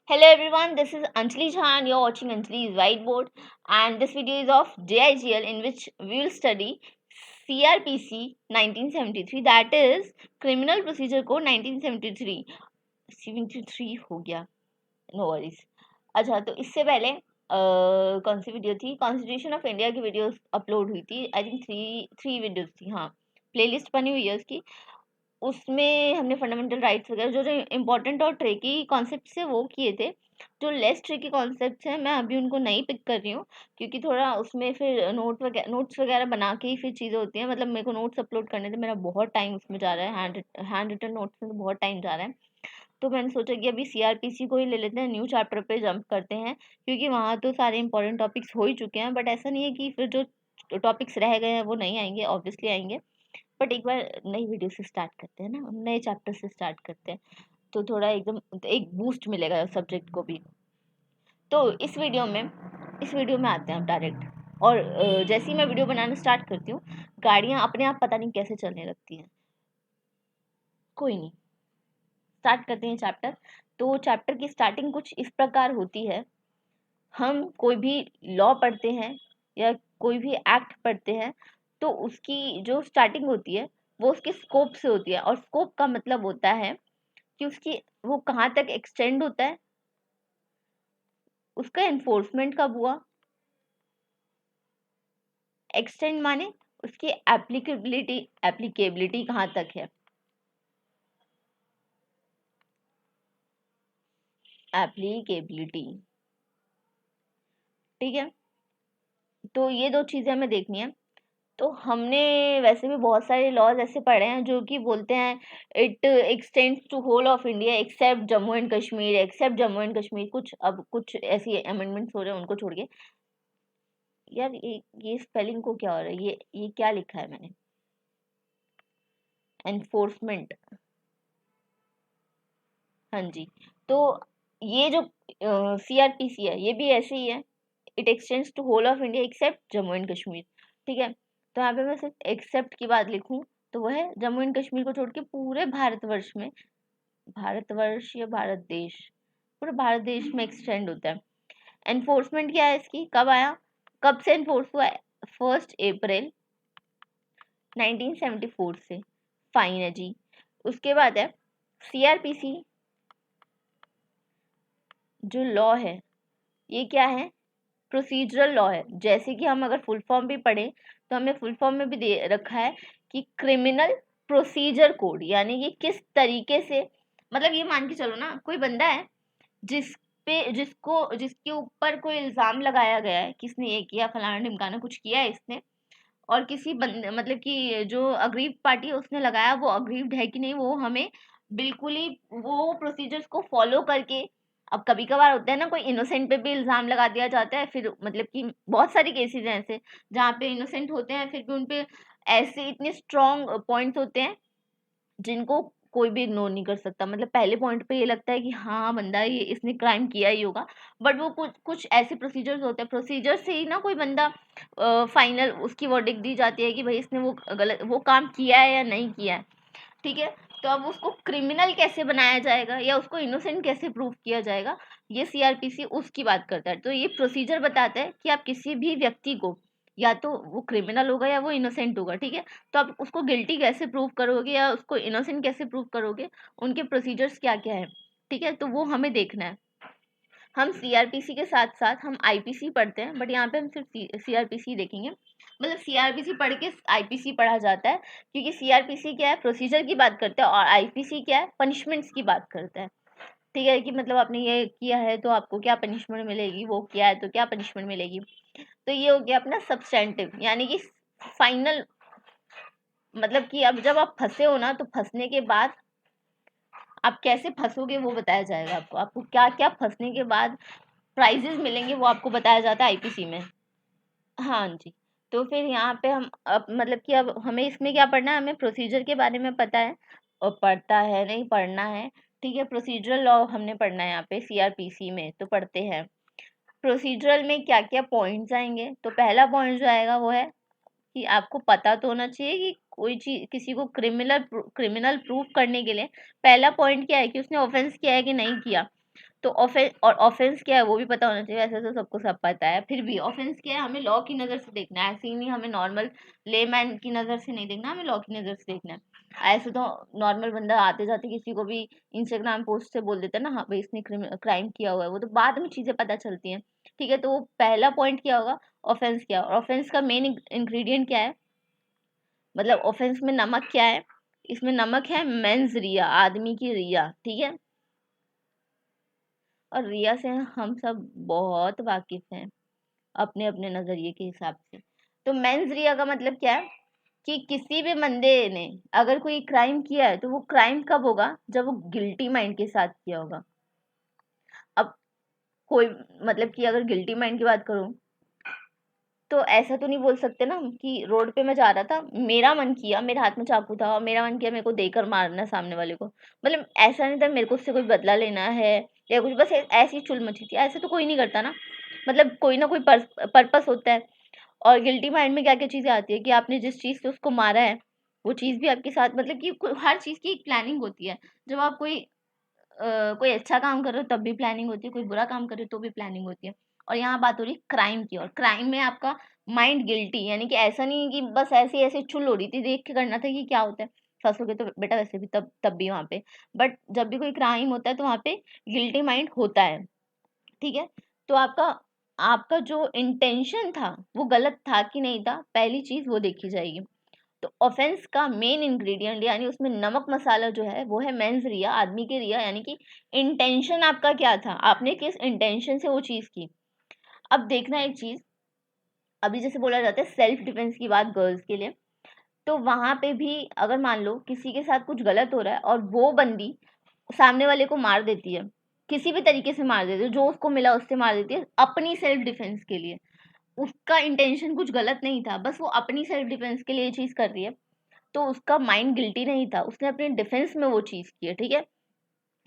Hello everyone, this is Anjali Jha and you're watching Anjali's Whiteboard, and this video is of JIGL in which we will study CRPC 1973, that is Criminal Procedure Code 1973. 73 हो गया, no worries. अच्छा, तो इससे पहले कौन सी video थी? Constitution of India की video upload हुई थी, आई थिंक थ्री वीडियोस थी। हाँ, प्लेलिस्ट बनी हुई है उसकी। उसमें हमने फंडामेंटल राइट्स वगैरह जो जो इम्पोर्टेंट और ट्रिकी कॉन्सेप्ट है वो किए थे। जो लेस ट्रिकी कॉन्सेप्ट हैं मैं अभी उनको नहीं पिक कर रही हूँ, क्योंकि थोड़ा उसमें फिर नोट्स वगैरह बना के ही फिर चीज़ें होती हैं। मतलब मेरे को नोट्स अपलोड करने से मेरा बहुत टाइम उसमें जा रहा है, हैंड रिटन नोट्स में तो बहुत टाइम जा रहा है। तो मैंने सोचा कि अभी सीआरपीसी को ही ले लेते हैं, न्यू चैप्टर पे जंप करते हैं, क्योंकि वहाँ तो सारे इंपॉर्टेंट टॉपिक्स हो ही चुके हैं। बट ऐसा नहीं है कि फिर जो टॉपिक्स रह गए हैं वो नहीं आएंगे, ऑब्वियसली आएंगे। बट एक बार नई वीडियो से स्टार्ट करते हैं ना, नए चैप्टर से स्टार्ट करते हैं, तो थोड़ा एकदम एक बूस्ट मिलेगा सब्जेक्ट को भी। तो इस वीडियो में आते हैं हम डायरेक्ट। और जैसे ही मैं वीडियो बनाना स्टार्ट करती हूँ, गाड़ियाँ अपने आप पता नहीं कैसे चलने लगती हैं। कोई नहीं, स्टार्ट करते हैं चैप्टर। तो चैप्टर की स्टार्टिंग कुछ इस प्रकार होती है। हम कोई भी लॉ पढ़ते हैं या कोई भी एक्ट पढ़ते हैं, तो उसकी जो स्टार्टिंग होती है वो उसके स्कोप से होती है। और स्कोप का मतलब होता है कि उसकी वो कहाँ तक एक्सटेंड होता है, उसका एनफोर्समेंट कब हुआ। एक्सटेंड माने उसकी एप्लीकेबिलिटी कहाँ तक है, एप्लीकेबिलिटी। ठीक है, तो ये दो चीजें हमें देखनी है। तो हमने वैसे भी बहुत सारे लॉज ऐसे पढ़े हैं जो कि बोलते हैं it extends to whole of India except Jammu and Kashmir, except Jammu and Kashmir. कुछ अब कुछ ऐसी अमेंडमेंट्स हो रहे हैं उनको छोड़ के। यार ये स्पेलिंग को क्या हो रहा है, ये क्या लिखा है मैंने? एनफोर्समेंट, हाँ जी। तो ये जो सीआरपीसी है ये भी ऐसे ही है, it extends to whole of India except Jammu and Kashmir. ठीक है, तो यहाँ पे मैं सिर्फ एक्सेप्ट की बात लिखूं तो वह है जम्मू एंड कश्मीर को छोड़ के पूरे भारतवर्ष में, भारतवर्ष या भारत देश, पूरे भारत देश में एक्सटेंड होता है। एनफोर्समेंट क्या है इसकी, कब आया, कब से एनफोर्स हुआ है? 1 अप्रैल 1974 से। फाइन है जी। उसके बाद है सीआरपीसी जो लॉ है, ये क्या है? प्रोसीजरल लॉ है। जैसे कि हम अगर फुल फॉर्म भी पढ़ें तो हमें फुल फॉर्म में भी दे रखा है कि क्रिमिनल प्रोसीजर कोड, यानी कि किस तरीके से, मतलब ये मान के चलो ना, कोई बंदा है जिसके ऊपर कोई इल्जाम लगाया गया है, किसने ये किया, फलाना ढिमकाना कुछ किया है इसने, और किसी बंद मतलब कि जो अग्रीव्ड पार्टी है उसने लगाया, वो अग्रीव्ड है कि नहीं, वो हमें बिल्कुल ही वो प्रोसीजर्स को फॉलो करके। अब कभी कभार होता है ना, कोई इनोसेंट पे भी इल्जाम लगा दिया जाता है, फिर मतलब कि बहुत सारी केसेस हैं ऐसे जहाँ पे इनोसेंट होते हैं, फिर भी उन पे ऐसे इतने स्ट्रॉन्ग पॉइंट्स होते हैं जिनको कोई भी इग्नोर नहीं कर सकता। मतलब पहले पॉइंट पे ये लगता है कि हाँ बंदा ये इसने क्राइम किया ही होगा, बट वो कुछ कुछ ऐसे प्रोसीजर्स होते हैं, प्रोसीजर से ही ना कोई बंदा फाइनल उसकी वर्डिक्ट दी जाती है कि भाई इसने वो गलत वो काम किया है या नहीं किया है। ठीक है, तो अब उसको क्रिमिनल कैसे बनाया जाएगा या उसको इनोसेंट कैसे प्रूव किया जाएगा, ये सीआरपीसी उसकी बात करता है। तो ये प्रोसीजर बताता है कि आप किसी भी व्यक्ति को, या तो वो क्रिमिनल होगा या वो इनोसेंट होगा। ठीक है, तो आप उसको गिल्टी कैसे प्रूव करोगे या उसको इनोसेंट कैसे प्रूव करोगे, उनके प्रोसीजर्स क्या क्या है। ठीक है, तो वो हमें देखना है। हम सीआरपीसी के साथ साथ हम आईपीसी पढ़ते हैं, बट यहाँ पे हम सिर्फ सीआरपीसी देखेंगे। मतलब सीआरपीसी पढ़ के आईपीसी पढ़ा जाता है, क्योंकि सीआरपीसी क्या है, प्रोसीजर की बात करता है, और आईपीसी क्या है, पनिशमेंट्स की बात करता है। ठीक है, कि मतलब आपने ये किया है तो आपको क्या पनिशमेंट मिलेगी, वो किया है तो क्या पनिशमेंट मिलेगी। तो ये हो गया अपना सब्सटेंटिव, यानी कि फाइनल। मतलब कि अब जब आप फंसे हो ना, तो फंसने के बाद आप कैसे फंसोगे वो बताया जाएगा आपको, आपको क्या क्या फंसने के बाद प्राइजेस मिलेंगे वो आपको बताया जाता है आईपीसी में। हाँ जी। तो फिर यहाँ पे हम अब मतलब कि अब हमें इसमें क्या पढ़ना है, हमें प्रोसीजर के बारे में पता है, और पढ़ता है नहीं पढ़ना है। ठीक है, प्रोसीजरल लॉ हमने पढ़ना है यहाँ पे सीआरपीसी में, तो पढ़ते हैं। प्रोसीजरल में क्या क्या पॉइंट्स आएंगे, तो पहला पॉइंट जो आएगा वो है कि आपको पता तो होना चाहिए कि कोई चीज किसी को क्रिमिनल प्रूफ करने के लिए पहला पॉइंट क्या है कि उसने ऑफेंस किया है कि नहीं किया। तो ऑफेंस, और ऑफेंस क्या है वो भी पता होना चाहिए। ऐसे तो सबको सब पता है, फिर भी ऑफेंस क्या है हमें लॉ की नज़र से देखना है। ऐसे ही नहीं, हमें नॉर्मल लेमैन की नज़र से नहीं देखना, हमें लॉ की नज़र से देखना है। ऐसे तो नॉर्मल बंदा आते जाते किसी को भी इंस्टाग्राम पोस्ट से बोल देता है ना, हाँ भाई इसने क्राइम किया हुआ है, वो तो बाद में चीज़ें पता चलती हैं। ठीक है, तो वो पहला पॉइंट क्या होगा, ऑफेंस क्या, और ऑफेंस का मेन इंग्रेडिएंट क्या है, मतलब ऑफेंस में नमक क्या है, इसमें नमक है मेंस रिया, आदमी की रिया। ठीक है, और रिया से हम सब बहुत वाकिफ हैं अपने अपने नजरिए के हिसाब से। तो मेंस रिया का मतलब क्या है कि किसी भी बंदे ने अगर कोई क्राइम किया है तो वो क्राइम कब होगा, जब वो गिल्टी माइंड के साथ किया होगा। अब कोई, मतलब कि अगर गिल्टी माइंड की बात करूं तो ऐसा तो नहीं बोल सकते ना कि रोड पे मैं जा रहा था, मेरा मन किया, मेरे हाथ में चाकू था और मेरा मन किया मेरे को देकर मारना सामने वाले को, मतलब ऐसा नहीं था मेरे को उससे कोई बदला लेना है या कुछ, बस ऐसी चुल मची थी। ऐसे तो कोई नहीं करता ना, मतलब कोई ना कोई पर्पस होता है। और गिल्टी माइंड में क्या क्या चीज़ें आती है कि आपने जिस चीज़ से उसको मारा है वो चीज़ भी आपके साथ, मतलब कि हर चीज़ की एक प्लानिंग होती है। जब आप कोई अच्छा काम कर रहे हो तब भी प्लानिंग होती है, कोई बुरा काम कर रहे हो तो भी प्लानिंग होती है। और यहाँ बात हो रही क्राइम की, और क्राइम में आपका माइंड गिल्टी, यानी कि ऐसा नहीं है कि बस ऐसे ऐसे चुल हो रही थी, देख के करना था कि क्या होता है। फंसोगे तो बेटा वैसे भी तब भी वहाँ पे, बट जब भी कोई क्राइम होता है तो वहाँ पे गिल्टी माइंड होता है। ठीक है, तो आपका आपका जो इंटेंशन था वो गलत था कि नहीं था, पहली चीज वो देखी जाएगी। तो ऑफेंस का मेन इंग्रेडिएंट यानी उसमें नमक मसाला जो है वो है मेंस रिया, आदमी की रिया, यानी कि इंटेंशन आपका क्या था, आपने किस इंटेंशन से वो चीज की। अब देखना एक चीज, अभी जैसे बोला जाता है सेल्फ डिफेंस की बात गर्ल्स के लिए, तो वहां पे भी अगर मान लो किसी के साथ कुछ गलत हो रहा है और वो बंदी सामने वाले को मार देती है, किसी भी तरीके से मार देती है, जो उसको मिला उससे मार देती है अपनी सेल्फ डिफेंस के लिए, उसका इंटेंशन कुछ गलत नहीं था, बस वो अपनी सेल्फ डिफेंस के लिए ये चीज कर रही है, तो उसका माइंड गिल्टी नहीं था, उसने अपने डिफेंस में वो चीज की है। ठीक है,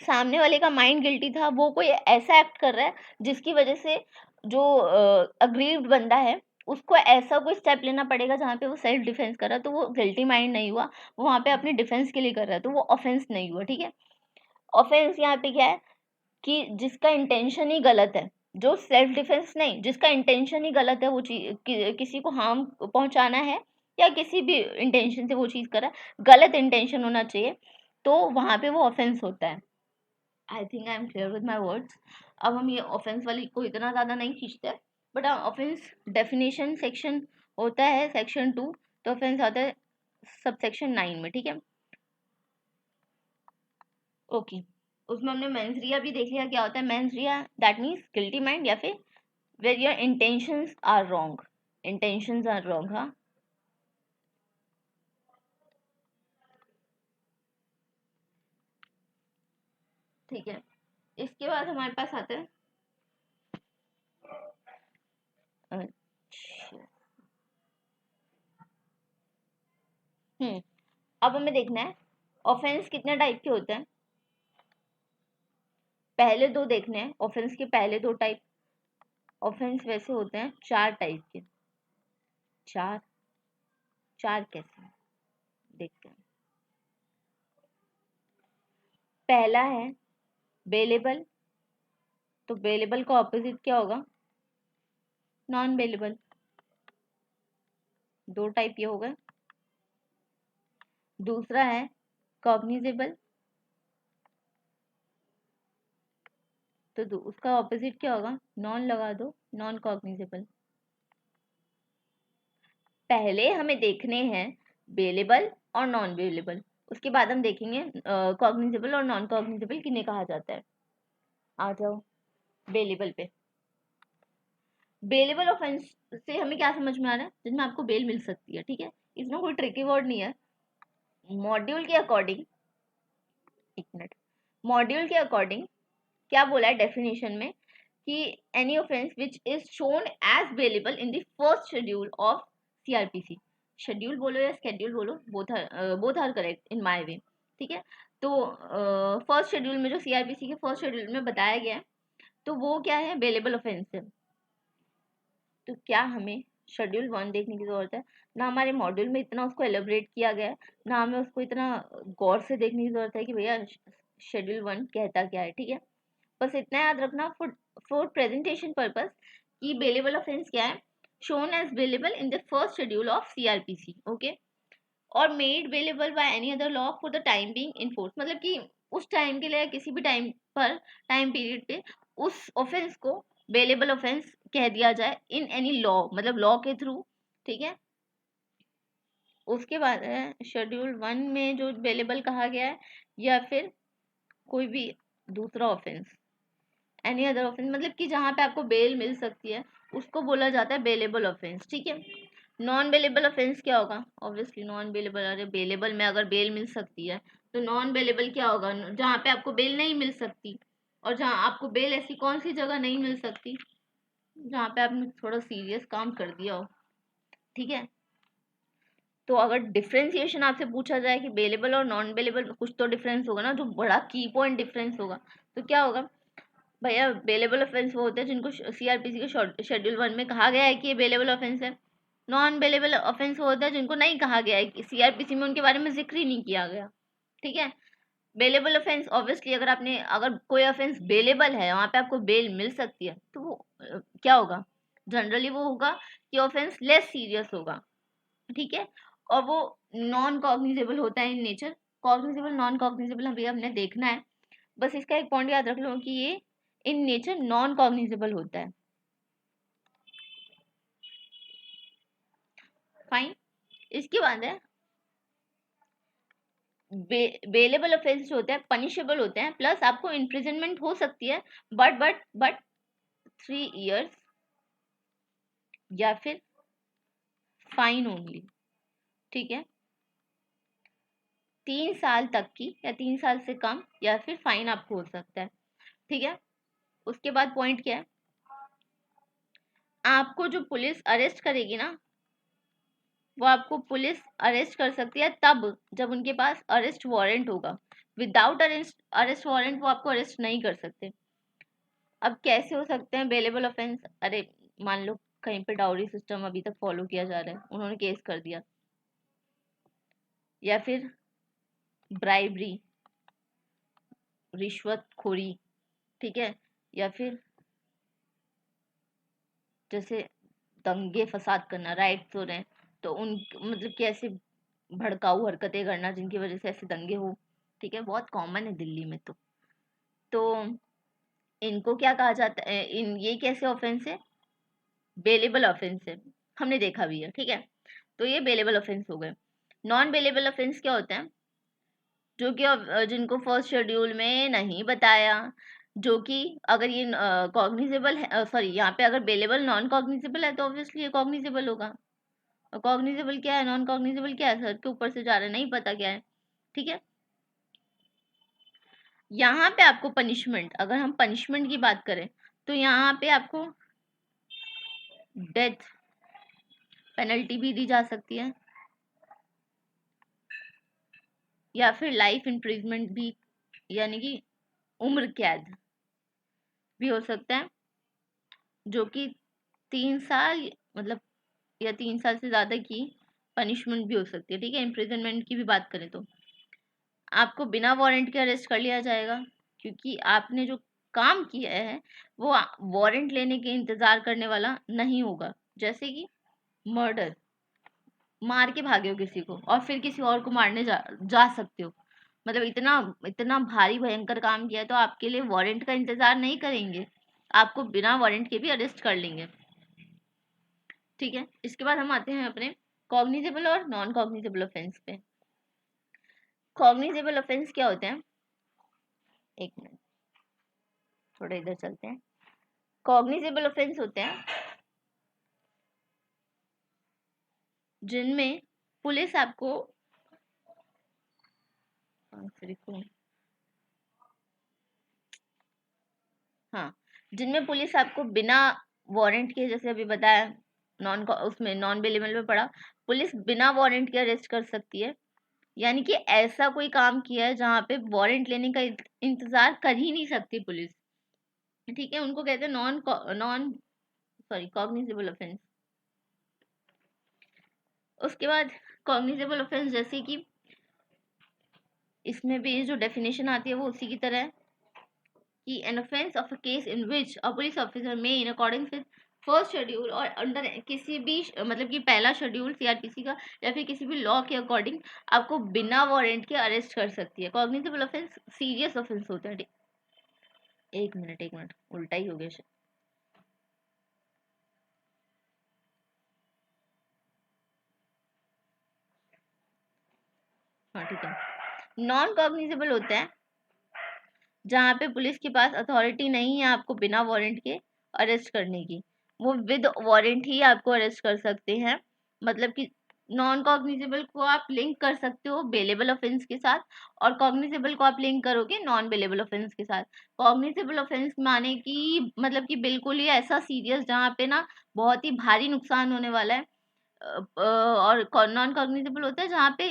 सामने वाले का माइंड गिल्टी था, वो कोई ऐसा एक्ट कर रहा है जिसकी वजह से जो अग्रीव्ड बंदा है उसको ऐसा कोई स्टेप लेना पड़ेगा जहाँ पे वो सेल्फ डिफेंस कर रहा है, तो वो गिल्टी माइंड नहीं हुआ, वो वहाँ पे अपने डिफेंस के लिए कर रहा है, तो वो ऑफेंस नहीं हुआ। ठीक है, ऑफेंस यहाँ पे क्या है कि जिसका इंटेंशन ही गलत है, जो सेल्फ डिफेंस नहीं, जिसका इंटेंशन ही गलत है, वो चीज किसी को हार्म पहुंचाना है या किसी भी इंटेंशन से वो चीज कर रहा है, गलत इंटेंशन होना चाहिए, तो वहां पे वो ऑफेंस होता है। I think I am clear with my words. अब हम ये ऑफेंस वाली को इतना ज़्यादा नहीं खींचते, बट ऑफेंस डेफिनेशन सेक्शन होता है सेक्शन 2, तो ऑफेंस आता है सब सेक्शन 9 में। ठीक है, ओके, उसमें हमने मेंस भी देख लिया क्या होता है। Mens that means guilty mind, या फिर where your intentions are wrong, intentions are wrong. हाँ, ठीक है, इसके बाद हमारे पास आता है, अच्छा, अब हमें देखना है ऑफेंस कितने टाइप के होते हैं। पहले दो देखने हैं, ऑफेंस के पहले दो टाइप। ऑफेंस वैसे होते हैं 4 टाइप के। चार, चार कैसे, देखते हैं। पहला है बेलेबल, तो बेलेबल का ऑपोजिट क्या होगा, नॉन बेलेबल। दो टाइप ये हो गए। दूसरा है कॉग्निजेबल, तो उसका ऑपोजिट क्या होगा, नॉन लगा दो, नॉन कॉग्निजेबल। पहले हमें देखने हैं बेलेबल और नॉन बेलेबल, उसके बाद हम देखेंगे कॉग्निजेबल और नॉन कॉग्निजेबल किन्हें कहा जाता है। आ जाओ बेलेबल पे। बेलेबल ऑफेंस से हमें क्या समझ में आ रहा है, जिसमें आपको बेल मिल सकती है। ठीक है, इसमें कोई ट्रिकी वर्ड नहीं है। मॉड्यूल के अकॉर्डिंग, एक मिनट, मॉड्यूल के अकॉर्डिंग क्या बोला है डेफिनेशन में कि any offence which is shown as bailable in the first schedule of CrPC, schedule बोलो या स्केड्यूल बोलो, both are correct in my way. ठीक है, तो फर्स्ट शेड्यूल में जो सीआरपीसी के फर्स्ट शेड्यूल में बताया गया है, तो वो क्या है, बेलेबल ऑफेंस है। तो क्या हमें शेड्यूल 1 देखने की ज़रूरत है, ना हमारे मॉड्यूल में इतना उसको एलिब्रेट किया गया है, ना हमें उसको इतना गौर से देखने की ज़रूरत है कि भैया शेड्यूल 1 कहता क्या है। ठीक है, बस इतना याद रखना फॉर प्रेजेंटेशन पर्पस कि बेलेबल ऑफेंस क्या है, shown as bailable in the first schedule of CrPC, okay, और made bailable by any other law for the time being in force, मतलब कि उस टाइम के लिए किसी भी टाइम पर, टाइम पीरियड पे उस ऑफेंस को बेलेबल ऑफेंस कह दिया जाए इन एनी लॉ, मतलब लॉ के थ्रू, ठीक है। उसके बाद है शेड्यूल 1 में जो बेलेबल कहा गया है, या फिर कोई भी दूसरा ऑफेंस, एनी अदर ऑफेंस, मतलब कि जहाँ पे आपको बेल मिल सकती है उसको बोला जाता है बेलेबल ऑफेंस, ठीक है। नॉन बेलेबल ऑफेंस क्या होगा, ऑब्वियसली नॉन बेलेबल, अरे बेलेबल में अगर बेल मिल सकती है तो नॉन बेलेबल क्या होगा, जहाँ पे आपको बेल नहीं मिल सकती, और जहाँ आपको बेल ऐसी कौन सी जगह नहीं मिल सकती, जहाँ पे आपने थोड़ा सीरियस काम कर दिया हो, ठीक है। तो अगर डिफ्रेंसिएशन आपसे पूछा जाए कि बेलेबल और नॉन बेलेबल, कुछ तो डिफरेंस होगा ना, जो बड़ा की पॉइंट डिफरेंस होगा, तो क्या होगा भैया, बेलेबल ऑफेंस वो होते हैं जिनको सीआरपीसी के शेड्यूल 1 में कहा गया है कि ये बेलेबल ऑफेंस है। नॉन बेलेबल ऑफेंस वो होता है जिनको नहीं कहा गया है, कि सीआरपीसी में उनके बारे में जिक्र ही नहीं किया गया, ठीक है। बेलेबल ऑफेंस ऑब्वियसली अगर कोई ऑफेंस बेलेबल है, वहां पे आपको बेल मिल सकती है, तो वो क्या होगा, जनरली वो होगा कि ऑफेंस लेस सीरियस होगा, ठीक है। और वो नॉन कॉग्निजेबल होता है in nature, cognizable non cognizable अभी हमने देखना है, बस इसका एक पॉइंट याद रख लो कि ये इन नेचर नॉन कॉग्निजेबल होता है, फाइन। इसके बाद है बेलेबल ऑफेंस जो होते हैं पनिशेबल होते हैं, प्लस आपको इम्प्रिजनमेंट हो सकती है, बट 3 years या फिर फाइन ओनली, ठीक है। 3 साल तक की, या 3 साल से कम, या फिर फाइन आपको हो सकता है, ठीक है। उसके बाद पॉइंट क्या है, आपको जो पुलिस अरेस्ट करेगी ना, वो आपको पुलिस अरेस्ट कर सकती है तब जब उनके पास अरेस्ट वारंट होगा, विदाउट अरेस्ट वारंट वो आपको अरेस्ट नहीं कर सकते। अब कैसे हो सकते हैं बेलेबल ऑफेंस, अरे मान लो कहीं पे डाउरी सिस्टम अभी तक फॉलो किया जा रहा है, उन्होंने केस कर दिया, या फिर ब्राइबरी, रिश्वतखोरी, ठीक है, या फिर जैसे दंगे फसाद करना, राइट्स हो रहे हैं तो उन, मतलब कि ऐसे भड़काऊ हरकतें करना जिनकी वजह से ऐसे दंगे हो, ठीक है, बहुत कॉमन है दिल्ली में। तो इनको क्या कहा जाता है, इन ये कैसे ऑफेंस है, बेलेबल ऑफेंस है, हमने देखा भी है, ठीक है। तो ये बेलेबल ऑफेंस हो गए। नॉन बेलेबल ऑफेंस क्या होते हैं, जो कि जिनको फर्स्ट शेड्यूल में नहीं बताया, जो कि अगर ये कॉग्निजेबल है, सॉरी यहाँ पे अगर बेलेबल नॉन कॉग्निजेबल है तो ऑब्वियसली ये कॉग्निजेबल होगा, और कॉग्निजेबल क्या है, नॉन कॉग्निजेबल क्या है, सर के ऊपर से जा रहा है, नहीं पता क्या है, ठीक है। यहाँ पे आपको पनिशमेंट, अगर हम पनिशमेंट की बात करें तो यहाँ पे आपको डेथ पेनल्टी भी दी जा सकती है, या फिर लाइफ इम्प्रिजमेंट भी, यानी कि उम्र कैद भी हो सकता है, जो कि 3 साल, मतलब या 3 साल से ज़्यादा की पनिशमेंट भी हो सकती है, ठीक है। इम्प्रिजनमेंट की भी बात करें तो आपको बिना वारंट के अरेस्ट कर लिया जाएगा, क्योंकि आपने जो काम किया है वो वारंट लेने के इंतज़ार करने वाला नहीं होगा, जैसे कि मर्डर, मार के भागे हो किसी को और फिर किसी और को मारने जा सकते हो, मतलब इतना इतना भारी भयंकर काम किया है तो आपके लिए वारंट का इंतजार नहीं करेंगे, आपको बिना वारंट के भी अरेस्ट कर लेंगे, ठीक है। इसके बाद हम आते हैं अपने कॉग्निजेबल और नॉन कॉग्निजेबल ऑफेंस पे। कॉग्निजेबल ऑफेंस क्या होते हैं, एक मिनट, थोड़ा इधर चलते हैं। कॉग्निजेबल ऑफेंस होते हैं जिनमें पुलिस आपको, हाँ, जिनमें पुलिस आपको बिना वारंट के, जैसे अभी बताया, नॉन उसमें नॉन बेलेबल में पड़ा, पुलिस बिना वारंट के अरेस्ट कर सकती है, यानी कि ऐसा कोई काम किया है जहाँ पे वारंट लेने का इंतजार कर ही नहीं सकती पुलिस, ठीक है, उनको कहते हैं non non sorry cognizable offence. उसके बाद कॉग्निजेबल ऑफेंस, जैसे कि इसमें भी जो डेफिनेशन आती है वो उसी की तरह है कि an offence of a case in which a police officer में in according with first schedule और अंडर किसी भी मतलब कि पहला शेड्यूल सीआरपीसी का या फिर किसी भी लॉ के अकॉर्डिंग आपको बिना वारंट के अरेस्ट कर सकती है। कॉग्निजेबल ऑफेंस सीरियस ऑफेंस होता है। एक मिनट उल्टा ही हो गया शायद। हाँ ठीक है। नॉन कॉग्निजेबल होता है जहाँ पे पुलिस के पास अथॉरिटी नहीं है आपको बिना वारंट के अरेस्ट करने की, वो विद वारंट ही आपको अरेस्ट कर सकते हैं। मतलब कि नॉन कॉग्निजेबल को आप लिंक कर सकते हो बेलेबल ऑफेंस के साथ और कॉग्निजेबल को आप लिंक करोगे नॉन बेलेबल ऑफेंस के साथ। कॉग्निजेबल ऑफेंस माने कि मतलब कि बिल्कुल ही ऐसा सीरियस जहाँ पे ना बहुत ही भारी नुकसान होने वाला है। और नॉन कॉग्निजेबल होता है जहाँ पे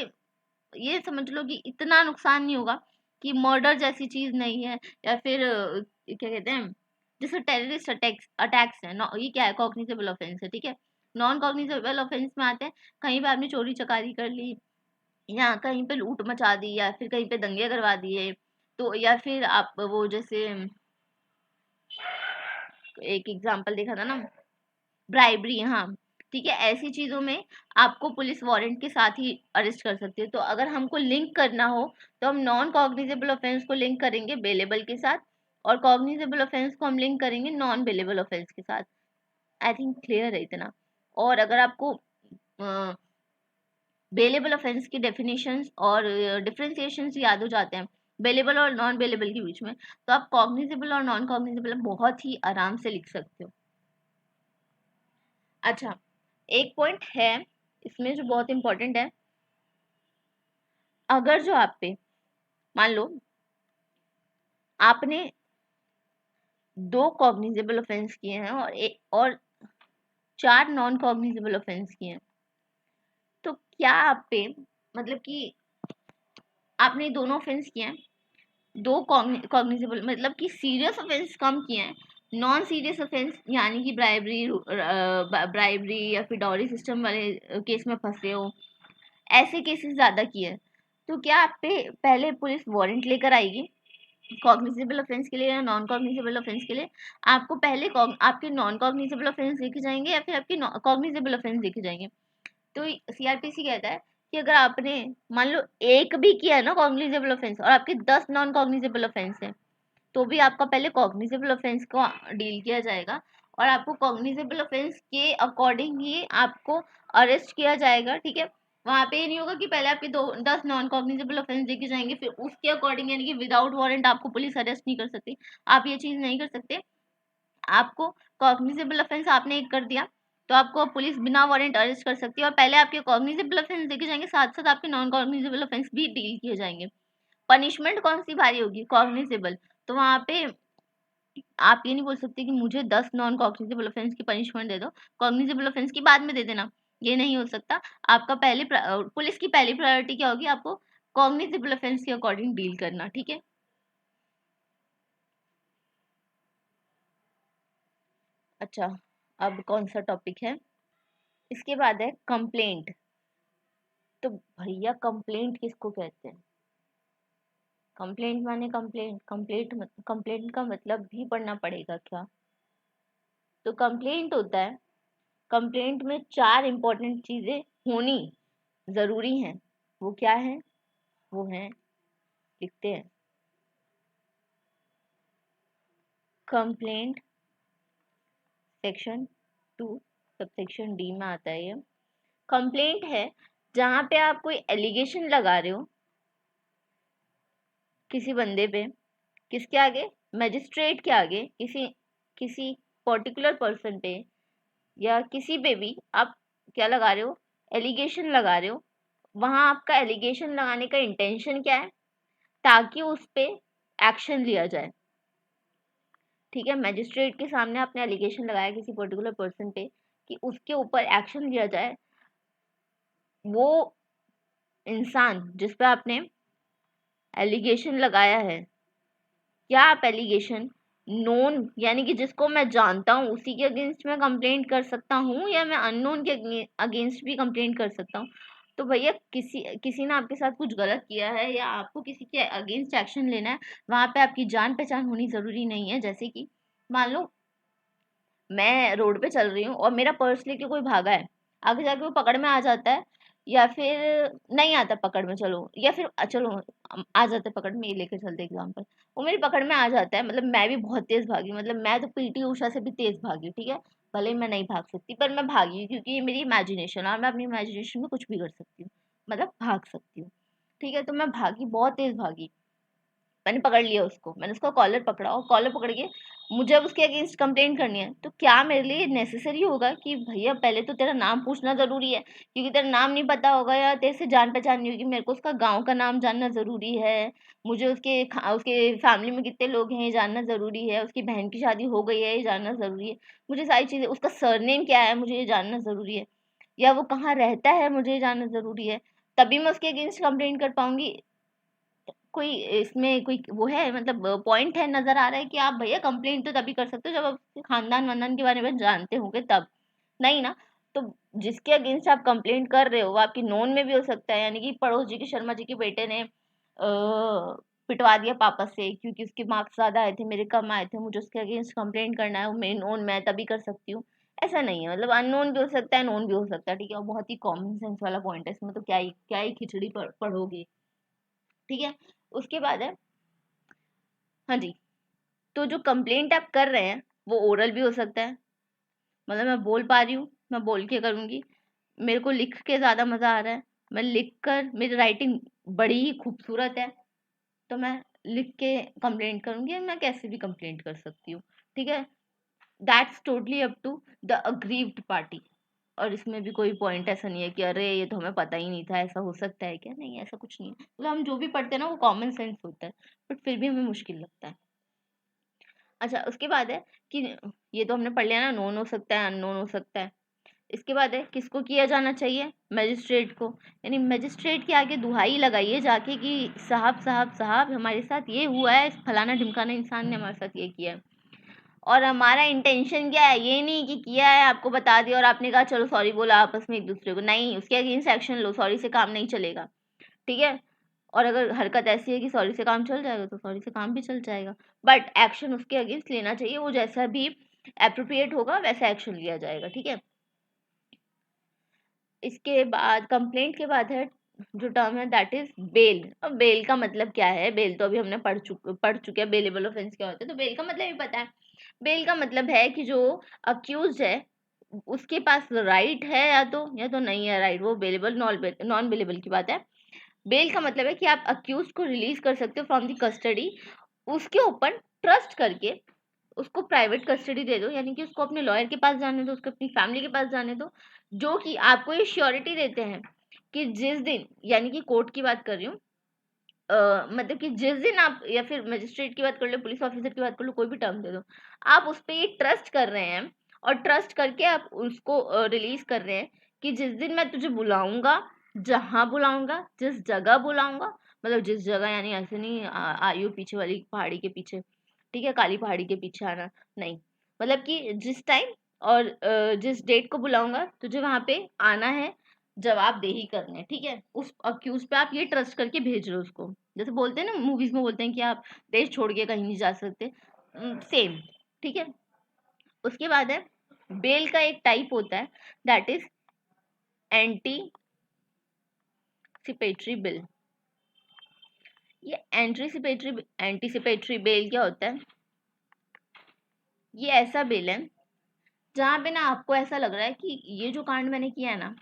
ये समझ लो कि इतना नुकसान नहीं होगा कि मर्डर जैसी चीज नहीं है या फिर क्या कहते हैं जैसे टेररिस्ट अटैक्स है। ये क्या है, कॉग्निजेबल ऑफेंस है। ठीक है। नॉन कॉग्निजेबल ऑफेंस में आते हैं कहीं पे आपने चोरी चकारी कर ली या कहीं पे लूट मचा दी या फिर कहीं पे दंगे करवा दिए, तो या फिर आप वो जैसे एक एग्जांपल देखा था ना, ब्राइबरी। हाँ ठीक है, ऐसी चीजों में आपको पुलिस वारंट के साथ ही अरेस्ट कर सकती है। तो अगर हमको लिंक करना हो तो हम नॉन कॉग्निजेबल ऑफेंस को लिंक करेंगे बेलेबल के साथ और कॉग्निजेबल ऑफेंस को हम लिंक करेंगे नॉन बेलेबल ऑफेंस के साथ। आई थिंक क्लियर है इतना। और अगर आपको बेलेबल ऑफेंस की डेफिनेशंस और डिफ्रेंसिएशंस याद हो जाते हैं बेलेबल और नॉन बेलेबल के बीच में, तो आप कॉग्निजेबल और नॉन कॉग्निजेबल बहुत ही आराम से लिख सकते हो। अच्छा, एक पॉइंट है इसमें जो बहुत इंपॉर्टेंट है। अगर जो आप पे मान लो आपने 2 कॉग्निजेबल ऑफेंस किए हैं और 4 नॉन कॉग्निजेबल ऑफेंस किए हैं, तो क्या आप पे मतलब कि आपने दोनों ऑफेंस किए हैं, 2 कॉग्निजेबल मतलब कि सीरियस ऑफेंस कम किए हैं, नॉन सीरियस ऑफेंस यानी कि ब्राइबरी या फिर डॉरी सिस्टम वाले केस में फंसे हो, ऐसे केसेस ज्यादा किए हैं, तो क्या आप पे पहले पुलिस वारंट लेकर आएगी कॉग्निजेबल ऑफेंस के लिए या नॉन कॉग्निजेबल ऑफेंस के लिए? आपको पहले आपके नॉन कॉग्निजेबल ऑफेंस देखे जाएंगे या फिर आपके कॉग्निजेबल ऑफेंस देखे जाएंगे? तो सीआरपीसी कहता है कि अगर आपने मान लो एक भी किया है ना कॉग्निजेबल ऑफेंस और आपके 10 नॉन कॉग्निजेबल ऑफेंस है, तो भी आपका पहले कॉग्निजेबल ऑफेंस को डील किया जाएगा और आपको कॉग्निजेबल ऑफेंस के अकॉर्डिंग ही आपको अरेस्ट किया जाएगा। ठीक है। वहां पे ये नहीं होगा कि पहले आपके 10 नॉन कॉग्निजेबल ऑफेंस देखे जाएंगे फिर उसके अकॉर्डिंग यानी कि विदाउट वारंट आपको पुलिस अरेस्ट नहीं कर सकती। आप ये चीज नहीं कर सकते। आपको कॉग्निजेबल ऑफेंस आपने एक कर दिया तो आपको पुलिस बिना वारंट अरेस्ट कर सकती है और पहले आपके कॉग्निजेबल ऑफेंस देखे जाएंगे साथ साथ आपके नॉन कॉग्निजेबल ऑफेंस भी डील किए जाएंगे। पनिशमेंट कौन सी भारी होगी? कॉग्निजेबल। तो वहां पे आप ये नहीं बोल सकते कि मुझे 10 नॉन कॉग्निजेबल ऑफेंस की पनिशमेंट दे दो, कॉग्निजेबल ऑफेंस की बाद में दे देना, ये नहीं हो सकता। आपका पहले पुलिस की पहली प्रायोरिटी क्या होगी? आपको कॉग्निजेबल ऑफेंस के अकॉर्डिंग डील करना। ठीक है। अच्छा, अब कौन सा टॉपिक है? इसके बाद है कंप्लेंट। तो भैया कंप्लेंट किसको कहते हैं? कंप्लेंट माने कंप्लेंट का मतलब भी पढ़ना पड़ेगा क्या? तो कंप्लेंट होता है, कंप्लेंट में 4 इंपॉर्टेंट चीजें होनी जरूरी हैं। वो क्या है? वो है, लिखते हैं, complaint section 2 sub section D में आता है। ये कंप्लेंट है जहां पे आप कोई एलिगेशन लगा रहे हो किसी बंदे पे, किसके आगे? मजिस्ट्रेट के आगे, किसी किसी पर्टिकुलर पर्सन पे या किसी पे भी आप क्या लगा रहे हो? एलिगेशन लगा रहे हो। वहां आपका एलिगेशन लगाने का इंटेंशन क्या है? ताकि उस पे एक्शन लिया जाए। ठीक है। मजिस्ट्रेट के सामने आपने एलिगेशन लगाया किसी पर्टिकुलर पर्सन पे कि उसके ऊपर एक्शन लिया जाए। वो इंसान जिस पे आपने एलिगेशन लगाया है, क्या आप एलिगेशन नोन यानी कि जिसको मैं जानता हूँ उसी के अगेंस्ट में कंप्लेंट कर सकता हूँ या मैं अननोन के अगेंस्ट भी कंप्लेंट कर सकता हूँ? तो भैया किसी किसी ने आपके साथ कुछ गलत किया है या आपको किसी के अगेंस्ट एक्शन लेना है, वहां पे आपकी जान पहचान होनी जरूरी नहीं है। जैसे कि मान लो मैं रोड पे चल रही हूँ और मेरा पर्स लेके कोई भागा है, आगे जाके वो पकड़ में आ जाता है, या फिर नहीं आता पकड़ में, चलो, या फिर चलो आ जाता है पकड़ में, ये लेके चलते एग्जाम्पल, वो मेरी पकड़ में आ जाता है, मतलब मैं भी बहुत तेज भागी, मतलब मैं तो पीटी उषा से भी तेज भागी, ठीक है, भले ही मैं नहीं भाग सकती पर मैं भागी क्योंकि ये मेरी इमेजिनेशन है और मैं अपनी इमेजिनेशन में कुछ भी कर सकती हूँ, मतलब भाग सकती हूँ। ठीक है, तो मैं भागी, बहुत तेज भागी, मैंने पकड़ लिया उसको, मैंने उसका कॉलर पकड़ा और कॉलर पकड़ के मुझे अब उसके अगेंस्ट कंप्लेंट करनी है, तो क्या मेरे लिए नेसेसरी होगा कि भैया पहले तो तेरा नाम पूछना ज़रूरी है, क्योंकि तेरा नाम नहीं पता होगा या तेरे से जान पहचान नहीं होगी, मेरे को उसका गाँव का नाम जानना ज़रूरी है, मुझे उसके फैमिली में कितने लोग हैं ये जानना ज़रूरी है, उसकी बहन की शादी हो गई है ये जानना ज़रूरी है, मुझे सारी चीज़ें, उसका सरनेम क्या है मुझे ये जानना ज़रूरी है, या वो कहाँ रहता है मुझे ये जानना ज़रूरी है, तभी मैं उसके अगेंस्ट कंप्लेंट कर पाऊंगी। कोई इसमें कोई वो है, मतलब पॉइंट है, नजर आ रहा है कि आप भैया कंप्लेंट तो तभी कर सकते हो जब आप उसके खानदान वानदान के बारे में जानते होंगे तब, नहीं ना। तो जिसके अगेंस्ट आप कंप्लेंट कर रहे हो वो आपकी नोन में भी हो सकता है, यानी कि पड़ोस जी के शर्मा जी के बेटे ने पिटवा दिया पापा से क्योंकि उसके मार्क्स ज्यादा आए थे मेरे कम आए थे, मुझे उसके अगेंस्ट कंप्लेंट करना है, वो मेरी नोन में है तभी कर सकती हूँ। ऐसा नहीं है, मतलब अननोन भी हो सकता है, नोन भी हो सकता है, ठीक है, और बहुत ही कॉमन सेंस वाला पॉइंट है इसमें, तो क्या ही खिचड़ी पढ़ोगे। ठीक है, उसके बाद है, हाँ जी, तो जो कंप्लेंट आप कर रहे हैं वो ओरल भी हो सकता है, मतलब मैं बोल पा रही हूँ, मैं बोल के करूँगी, मेरे को लिख के ज़्यादा मज़ा आ रहा है, मैं लिख कर, मेरी राइटिंग बड़ी ही खूबसूरत है, तो मैं लिख के कंप्लेंट करूँगी, मैं कैसे भी कंप्लेंट कर सकती हूँ। ठीक है, that's totally up to the aggrieved party. और इसमें भी कोई पॉइंट ऐसा नहीं है कि अरे ये तो हमें पता ही नहीं था, ऐसा हो सकता है क्या, नहीं ऐसा कुछ नहीं है, मतलब हम जो भी पढ़ते हैं ना वो कॉमन सेंस होता है, बट फिर भी हमें मुश्किल लगता है। अच्छा, उसके बाद है कि ये तो हमने पढ़ लिया ना, नोन हो सकता है, अननोन हो सकता है। इसके बाद है किसको किया जाना चाहिए, मजिस्ट्रेट को, यानी मजिस्ट्रेट के आगे दुहाई लगाइए जाके कि साहब साहब साहब हमारे साथ ये हुआ है, इस फलाना ढिमकाना इंसान ने हमारे साथ ये किया है, और हमारा इंटेंशन क्या है, ये नहीं कि किया है आपको बता दिया और आपने कहा चलो सॉरी बोला आपस में एक दूसरे को, नहीं, उसके अगेंस्ट एक्शन लो, सॉरी से काम नहीं चलेगा। ठीक है, और अगर हरकत ऐसी है कि सॉरी से काम चल जाएगा तो सॉरी से काम भी चल जाएगा, बट एक्शन उसके अगेंस्ट लेना चाहिए, वो जैसा भी अप्रोप्रिएट होगा वैसा एक्शन लिया जाएगा। ठीक है, इसके बाद कंप्लेंट के बाद है जो टर्म है दैट इज बेल। अब बेल का मतलब क्या है, बेल तो अभी हमने पढ़ चुके हैं, बेलेबल ऑफेंस क्या होता है, तो बेल का मतलब ही पता है। बेल का मतलब है कि जो अक्यूज है उसके पास राइट है या तो नहीं है राइट, वो बेलेबल नॉन बेलेबल की बात है। बेल का मतलब है कि आप अक्यूज को रिलीज कर सकते हो फ्रॉम द कस्टडी, उसके ऊपर ट्रस्ट करके उसको प्राइवेट कस्टडी दे दो, यानी कि उसको अपने लॉयर के पास जाने दो, उसको अपनी फैमिली के पास जाने दो, जो कि आपको ये श्योरिटी देते हैं कि जिस दिन, यानी कि कोर्ट की बात कर रही हूँ, मतलब कि जिस दिन आप, या फिर मजिस्ट्रेट की बात कर लो, पुलिस ऑफिसर की बात कर लो, कोई भी टर्म दे दो, आप उस पर ये ट्रस्ट कर रहे हैं और ट्रस्ट करके आप उसको रिलीज कर रहे हैं कि जिस दिन मैं तुझे बुलाऊंगा, जहां बुलाऊंगा, जिस जगह बुलाऊंगा, मतलब जिस जगह यानी ऐसे नहीं आयु पीछे वाली पहाड़ी के पीछे, ठीक है, काली पहाड़ी के पीछे आना नहीं, मतलब कि जिस टाइम और जिस डेट को बुलाऊंगा तुझे वहां पे आना है, जवाबदेही करने। ठीक है, उस अक्यूज पे आप ये ट्रस्ट करके भेज रहे हो उसको, जैसे बोलते हैं ना मूवीज में बोलते हैं कि आप देश छोड़ के कहीं नहीं जा सकते, सेम। ठीक है, उसके बाद है बेल का एक टाइप होता है दैट इज एंटीसिपेटरी बिल। ये एंटीसिपेटरी बेल क्या होता है, ये ऐसा बिल है जहाँ पे ना आपको ऐसा लग रहा है कि ये जो कांड मैंने किया है ना,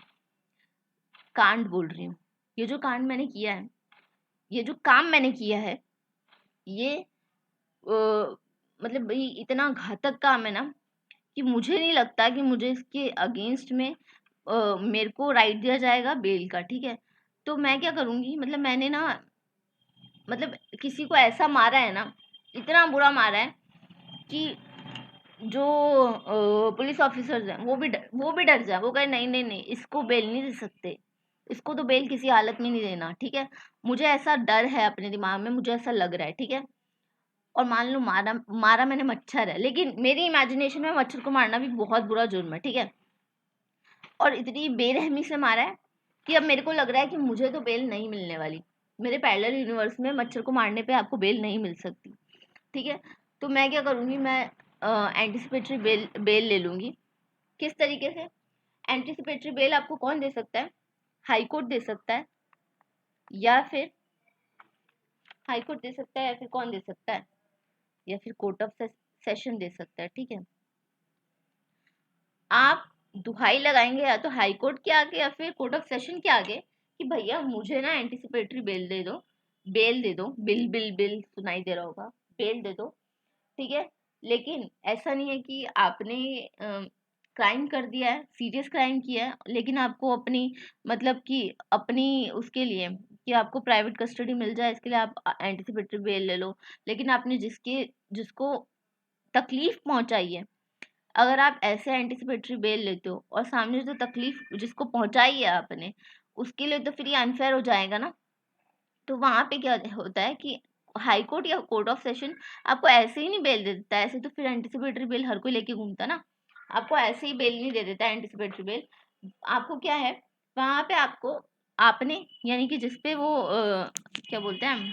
कांड बोल रही हूँ, ये जो कांड मैंने किया है, ये जो काम मैंने किया है, ये मतलब भाई इतना घातक काम है ना कि मुझे नहीं लगता कि मुझे इसके अगेंस्ट में मेरे को राइट दिया जाएगा बेल का। ठीक है, तो मैं क्या करूँगी, मतलब मैंने ना, मतलब किसी को ऐसा मारा है ना, इतना बुरा मारा है कि जो पुलिस ऑफिसर्स हैं वो भी डर जाए, वो कहे नहीं नहीं नहीं इसको बेल नहीं दे सकते, इसको तो बेल किसी हालत में नहीं देना। ठीक है, मुझे ऐसा डर है अपने दिमाग में, मुझे ऐसा लग रहा है। ठीक है, और मान लो मारा मारा मैंने मच्छर है, लेकिन मेरी इमेजिनेशन में मच्छर को मारना भी बहुत बुरा जुर्म है। ठीक है, और इतनी बेरहमी से मारा है कि अब मेरे को लग रहा है कि मुझे तो बेल नहीं मिलने वाली, मेरे पैरेलल यूनिवर्स में मच्छर को मारने पे आपको बेल नहीं मिल सकती, ठीक है। तो मैं क्या करूँगी, मैं एंटिसिपेटरी बेल ले लूँगी। किस तरीके से? एंटिसिपेटरी बेल आपको कौन दे सकता है? हाई कोर्ट दे सकता है, या फिर हाई कोर्ट दे सकता है, या फिर कौन दे सकता है, या फिर कोर्ट ऑफ सेशन दे सकता है, ठीक है। आप दुहाई लगाएंगे या तो हाई कोर्ट के आगे या फिर कोर्ट ऑफ सेशन के आगे कि भैया मुझे ना एंटिसिपेटरी बेल दे दो, बेल दे दो, बिल बिल बिल सुनाई दे रहा होगा, बेल दे दो, ठीक है। लेकिन ऐसा नहीं है कि आपने क्राइम कर दिया है, सीरियस क्राइम किया है, लेकिन आपको अपनी मतलब कि अपनी उसके लिए कि आपको प्राइवेट कस्टडी मिल जाए इसके लिए आप एंटिसिपेटरी बेल ले लो, लेकिन आपने जिसको तकलीफ पहुंचाई है, अगर आप ऐसे एंटिसिपेटरी बेल लेते हो और सामने जो तकलीफ जिसको पहुंचाई है आपने उसके लिए, तो फिर ये अनफेयर हो जाएगा ना। तो वहां पे क्या होता है कि हाई कोर्ट या कोर्ट ऑफ सेशन आपको ऐसे ही नहीं बेल दे देता, ऐसे तो फिर एंटिसिपेटरी बेल हर कोई लेके घूमता ना, आपको ऐसे ही बेल नहीं दे देता एंटिसिपेटरी बेल। आपको क्या है, वहां पे आपको आपने यानी कि जिसपे वो क्या बोलते हैं,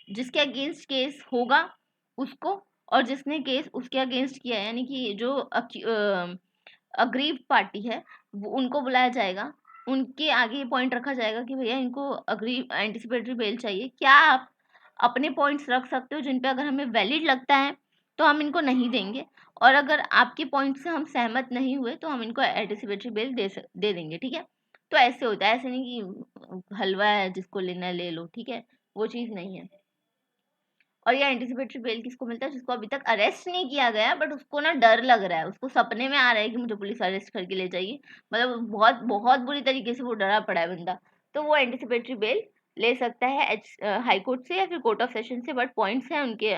जिसके अगेंस्ट केस होगा उसको, और जिसने केस उसके अगेंस्ट किया है यानी कि जो अग्रीव पार्टी है वो उनको बुलाया जाएगा, उनके आगे ये पॉइंट रखा जाएगा कि भैया इनको अग्री एंटिसिपेटरी बेल चाहिए, क्या आप अपने पॉइंट्स रख सकते हो जिन पे अगर हमें वैलिड लगता है तो हम इनको नहीं देंगे, और अगर आपके पॉइंट से हम सहमत नहीं हुए तो हम इनको एंटिसिपेटरी बेल दे देंगे, ठीक है। तो ऐसे होता है, ऐसे नहीं कि हलवा है जिसको लेना है ले लो, ठीक है, वो चीज़ नहीं है। और ये एंटिसिपेटरी बेल किसको मिलता है? जिसको अभी तक अरेस्ट नहीं किया गया बट उसको ना डर लग रहा है, उसको सपने में आ रहा है कि मुझे पुलिस अरेस्ट करके ले जाएगी, मतलब बहुत बहुत बुरी तरीके से वो डरा पड़ा है बंदा, तो वो एंटिसिपेटरी बेल ले सकता है हाई कोर्ट से या फिर कोर्ट ऑफ सेशन से। बट पॉइंट्स हैं उनके,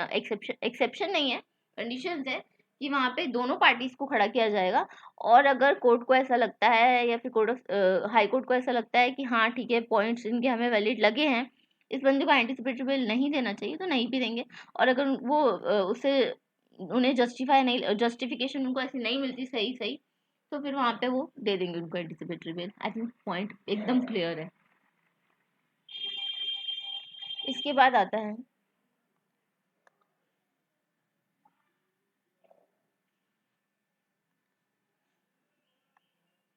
एक्सेप्शन नहीं है, कंडीशंस है कि वहाँ पे दोनों पार्टीज को खड़ा किया जाएगा, और अगर कोर्ट को ऐसा लगता है या फिर कोर्ट ऑफ हाई कोर्ट को ऐसा लगता है कि हाँ ठीक है पॉइंट्स इनके हमें वैलिड लगे हैं, इस बंदे को एंटिसिपेटरी बेल नहीं देना चाहिए, तो नहीं भी देंगे। और अगर वो उसे उन्हें जस्टिफिकेशन उनको ऐसी नहीं मिलती सही सही, तो फिर वहां पे वो दे देंगे उनको anticipatory bell. I think point एकदम क्लियर है। इसके बाद आता है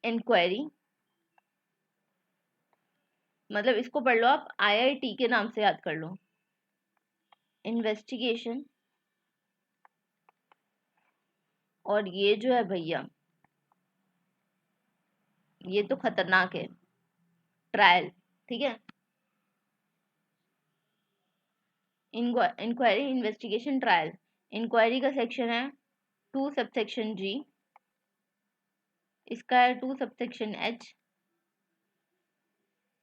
इंक्वायरी, मतलब इसको पढ़ लो आप, आईआईटी के नाम से याद कर लो, इन्वेस्टिगेशन। और ये जो है भैया, ये तो खतरनाक है, ट्रायल, ठीक है। Inquiry, investigation, trial. इंक्वायरी का सेक्शन है 2 सबसेक्शन जी, इसका है 2 सबसेक्शन एच,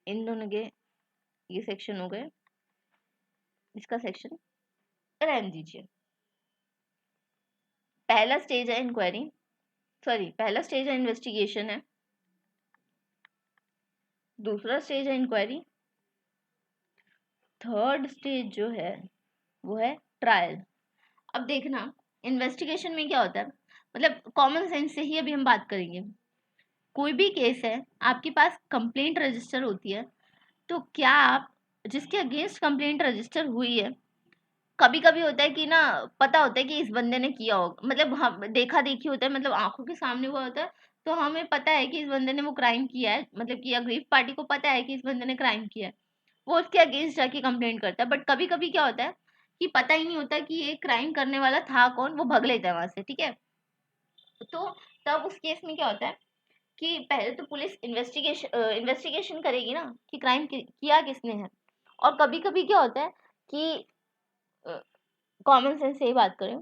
इन दोनों के ये सेक्शन हो गए, इसका सेक्शन रहने दीजिए। पहला स्टेज है इंक्वायरी, सॉरी पहला स्टेज है इन्वेस्टिगेशन है, दूसरा स्टेज है इंक्वायरी, थर्ड स्टेज जो है वो है ट्रायल। अब देखना इन्वेस्टिगेशन में क्या होता है, मतलब कॉमन सेंस से ही अभी हम बात करेंगे। कोई भी केस है, आपके पास कंप्लेंट रजिस्टर होती है, तो क्या आप जिसके अगेंस्ट कंप्लेंट रजिस्टर हुई है, कभी कभी होता है कि ना पता होता है कि इस बंदे ने किया होगा, मतलब हम देखा देखी होता है, मतलब आंखों के सामने हुआ होता है, तो हमें पता है कि इस बंदे ने वो क्राइम किया है, मतलब कि अग्रीव पार्टी को पता है कि इस बंदे ने क्राइम किया है, वो उसके अगेंस्ट जाके कंप्लेंट करता है। बट कभी कभी क्या होता है कि पता ही नहीं होता कि ये क्राइम करने वाला था कौन, वो भग लेता है वहां से, ठीक है। तो तब उस केस में क्या होता है कि पहले तो पुलिस इन्वेस्टिगेशन करेगी ना कि क्राइम किया किसने है। और कभी कभी क्या होता है कि कॉमन सेंस से ही बात करें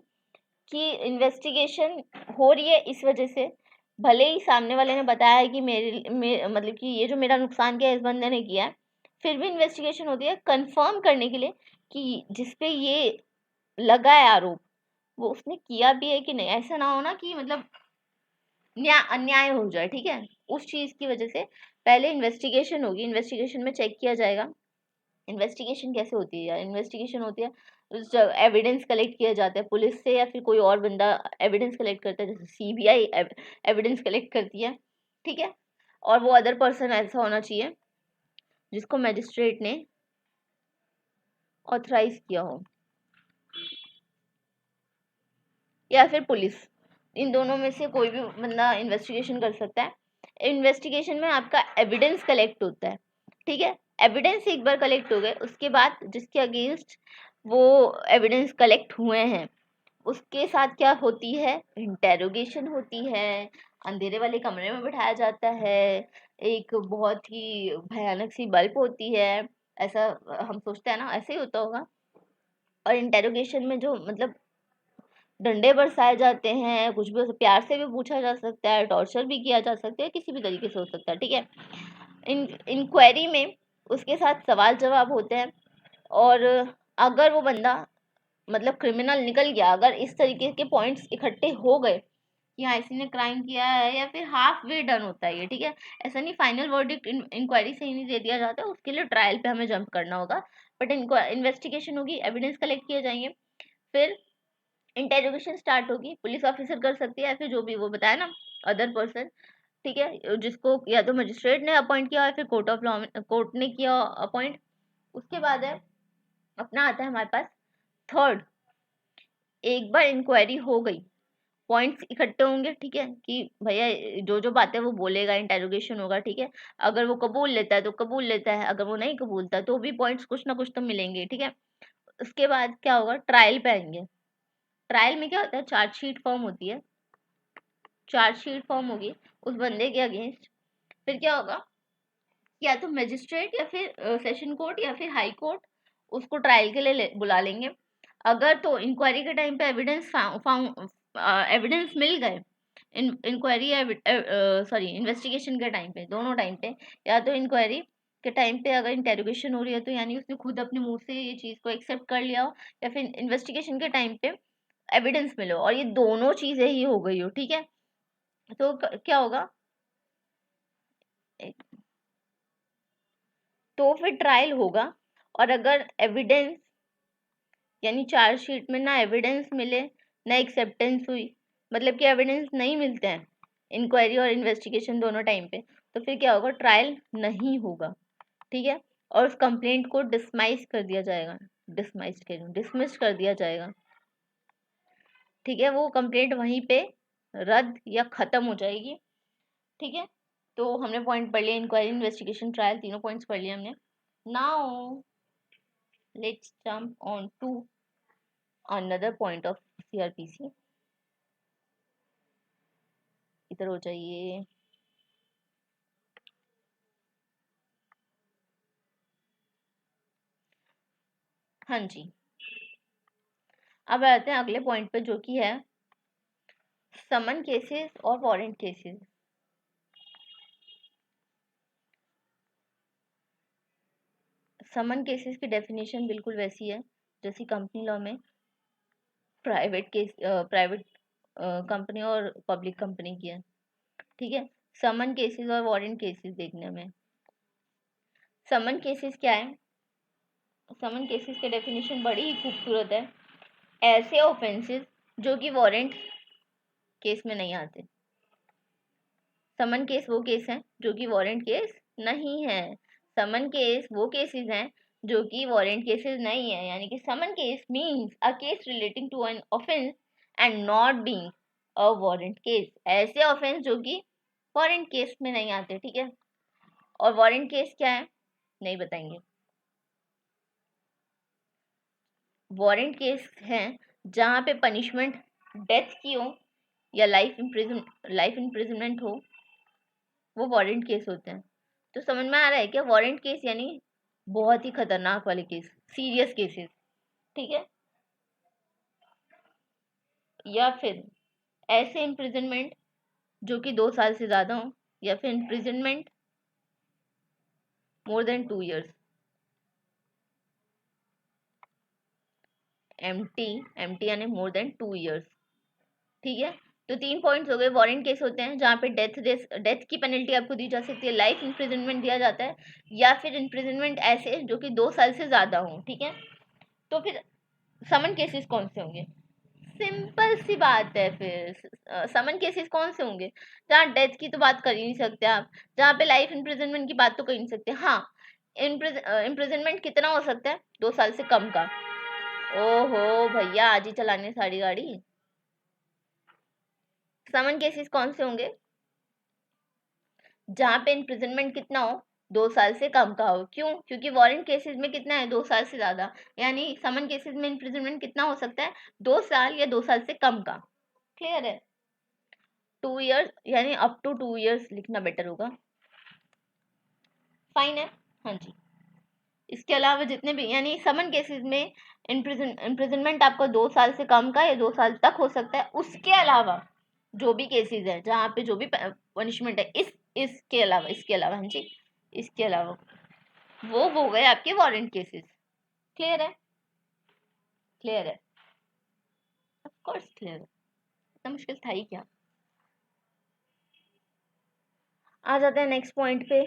कि इन्वेस्टिगेशन हो रही है इस वजह से, भले ही सामने वाले ने बताया है कि मतलब कि ये जो मेरा नुकसान किया है इस बंदे ने किया है, फिर भी इन्वेस्टिगेशन होती है कंफर्म करने के लिए कि जिसपे ये लगा है आरोप वो उसने किया भी है कि नहीं, ऐसा ना हो ना कि मतलब अन्याय हो जाए, ठीक है। उस चीज की वजह से पहले इन्वेस्टिगेशन होगी, इन्वेस्टिगेशन में चेक किया जाएगा। इन्वेस्टिगेशन कैसे होती है यार? इन्वेस्टिगेशन होती है एविडेंस कलेक्ट किया जाता है पुलिस से या फिर कोई और बंदा एविडेंस कलेक्ट करता है, जैसे सीबीआई एविडेंस कलेक्ट करती है, ठीक है। और वो अदर पर्सन ऐसा होना चाहिए जिसको मैजिस्ट्रेट ने ऑथराइज किया हो, या फिर पुलिस। इन दोनों में से कोई भी बंदा इन्वेस्टिगेशन कर सकता है। इन्वेस्टिगेशन में आपका एविडेंस कलेक्ट होता है, ठीक है। एविडेंस एक बार कलेक्ट हो गए, उसके बाद जिसके अगेंस्ट वो एविडेंस कलेक्ट हुए हैं उसके साथ क्या होती है, इंटेरोगेशन होती है, अंधेरे वाले कमरे में बिठाया जाता है, एक बहुत ही भयानक सी बल्ब होती है, ऐसा हम सोचते हैं ना, ऐसे ही होता होगा। और इंटेरोगेशन में जो मतलब डंडे बरसाए जाते हैं, कुछ भी हो सकता, प्यार से भी पूछा जा सकता है, टॉर्चर भी किया जा सकता है, किसी भी तरीके से हो सकता है, ठीक है। इंक्वायरी में उसके साथ सवाल जवाब होते हैं, और अगर वो बंदा मतलब क्रिमिनल निकल गया, अगर इस तरीके के पॉइंट्स इकट्ठे हो गए कि हाँ इसने क्राइम किया है, या फिर हाफ वे डन होता है ये, ठीक है। ऐसा नहीं फाइनल वर्डिक्ट इंक्वायरी से ही नहीं दे दिया जाता, उसके लिए ट्रायल पे हमें जंप करना होगा। बट इन्वेस्टिगेशन होगी, एविडेंस कलेक्ट किए जाएंगे, फिर इंटेरोगेशन स्टार्ट होगी। पुलिस ऑफिसर कर सकती है, या फिर जो भी वो बताया ना अदर पर्सन, ठीक है, जिसको या तो मजिस्ट्रेट ने अपॉइंट किया, या फिर कोर्ट ऑफ लॉ कोर्ट ने किया अपॉइंट। उसके बाद है अपना आता है हमारे पास थर्ड। एक बार इंक्वायरी हो गई, पॉइंट्स इकट्ठे होंगे, ठीक है, कि भैया जो जो बातें वो बोलेगा, इंटेरोगेशन होगा, ठीक है। अगर वो कबूल लेता है तो कबूल लेता है, अगर वो नहीं कबूलता तो भी पॉइंट्स कुछ ना कुछ तो मिलेंगे, ठीक है। उसके बाद क्या होगा, ट्रायल पे आएंगे। ट्रायल में क्या होता है, चार्जशीट फॉर्म होती है, चार्जशीट फॉर्म होगी उस बंदे के अगेंस्ट। फिर क्या होगा, या तो मजिस्ट्रेट या फिर सेशन कोर्ट या फिर हाई कोर्ट उसको ट्रायल के लिए बुला लेंगे। अगर तो इंक्वायरी के टाइम पे एविडेंस मिल गए, इंक्वायरी सॉरी इन्वेस्टिगेशन के टाइम पे, दोनों टाइम पे, या तो इंक्वायरी के टाइम पे अगर इंटेरोगेशन हो रही है तो यानी उसने खुद अपने मुंह से ये चीज़ को एक्सेप्ट कर लिया हो, या फिर इन्वेस्टिगेशन के टाइम पे एविडेंस मिलो, और ये दोनों चीज़ें ही हो गई हो, ठीक है। तो क्या होगा, तो फिर ट्रायल होगा। और अगर एविडेंस यानी चार्जशीट में ना एविडेंस मिले ना एक्सेप्टेंस हुई, मतलब कि एविडेंस नहीं मिलते हैं इंक्वायरी और इन्वेस्टिगेशन दोनों टाइम पे, तो फिर क्या होगा, ट्रायल नहीं होगा, ठीक है। और उस कंप्लेंट को डिसमाइस कर दिया जाएगा, डिसमिस कर दिया जाएगा, ठीक है। वो कंप्लेंट वहीं पे रद्द या खत्म हो जाएगी, ठीक है। तो हमने पॉइंट पढ़ लिया, इंक्वायरी, इन्वेस्टिगेशन, ट्रायल, तीनों पॉइंट्स पढ़ लिए हमने। Now let's jump on to another point of CrPC. इधर हो जाइए। हाँ जी, अब आते हैं अगले पॉइंट पे, जो कि है समन केसेस और वारंट केसेस। समन केसेस की डेफिनेशन बिल्कुल वैसी है जैसी कंपनी लॉ में प्राइवेट कंपनी और पब्लिक कंपनी की है, ठीक है। समन केसेस और वारंट केसेस देखने में, समन केसेस क्या है, समन केसेस की डेफिनेशन बड़ी ही खूबसूरत है। ऐसे ऑफेंसेस जो कि वारंट केस में नहीं आते। समन केस वो केस हैं जो कि वारंट केस नहीं है। समन केस वो केसेस हैं जो कि वारंट केसेस नहीं है, यानी कि summon case means a case relating to an offence and not being a warrant case. ऐसे ऑफेंस जो कि वारंट केस में नहीं आते, ठीक है। और वारंट केस क्या है, नहीं बताएंगे। वारंट केस हैं जहाँ पे पनिशमेंट डेथ की हो या लाइफ इम्प्रिजनमेंट हो, वो वारंट केस होते हैं। तो समझ में आ रहा है क्या, वारंट केस यानी बहुत ही खतरनाक वाले केस, सीरियस केसेस, ठीक है। या फिर ऐसे इम्प्रिजनमेंट जो कि 2 साल से ज़्यादा हो, या फिर imprisonment more than 2 years। M T यानी मोर देन 2 years, ठीक है। तो 3 पॉइंट्स हो गए। वारंट केस होते हैं जहाँ पे डेथ की पेनल्टी आपको दी जा सकती है, लाइफ इम्प्रिजनमेंट दिया जाता है, या फिर इम्प्रिजनमेंट ऐसे जो कि 2 साल से ज़्यादा हो, ठीक है। तो फिर समन केसेस कौन से होंगे, सिंपल सी बात है फिर। समन केसेस कौन से होंगे? जहाँ डेथ की तो बात कर ही नहीं सकते आप, जहाँ पे लाइफ इम्प्रिजनमेंट की बात तो कर ही नहीं सकते। हाँ, इम्प्रिजनमेंट कितना हो सकता है? 2 साल से कम का। ओहो भैया, आज ही चलाने सारी गाड़ी। समन केसेस कौन से होंगे? जहाँ पे इम्प्रिजनमेंट कितना हो? 2 साल से कम का हो। क्यों? क्योंकि वारंट केसेस में कितना है? 2 साल से ज्यादा। यानी समन केसेस में इम्प्रिजनमेंट कितना हो सकता है? 2 साल या 2 साल से कम का। क्लियर है? 2 ईयर्स, यानी अप टू 2 ईयर्स लिखना बेटर होगा। फाइन है। हाँ जी। इसके अलावा जितने भी, यानी समन केसेस में इम्प्रिजनमेंट आपका 2 साल से कम का या 2 साल तक हो सकता है। उसके अलावा जो भी केसेस है, जहाँ पे जो भी पनिशमेंट है, इसके अलावा हाँ जी, इसके अलावा वो हो गए आपके वारंट केसेस। क्लियर है? क्लियर है? ऑफ कोर्स क्लियर है। इतना मुश्किल था ही क्या। आ जाते हैं नेक्स्ट पॉइंट पे।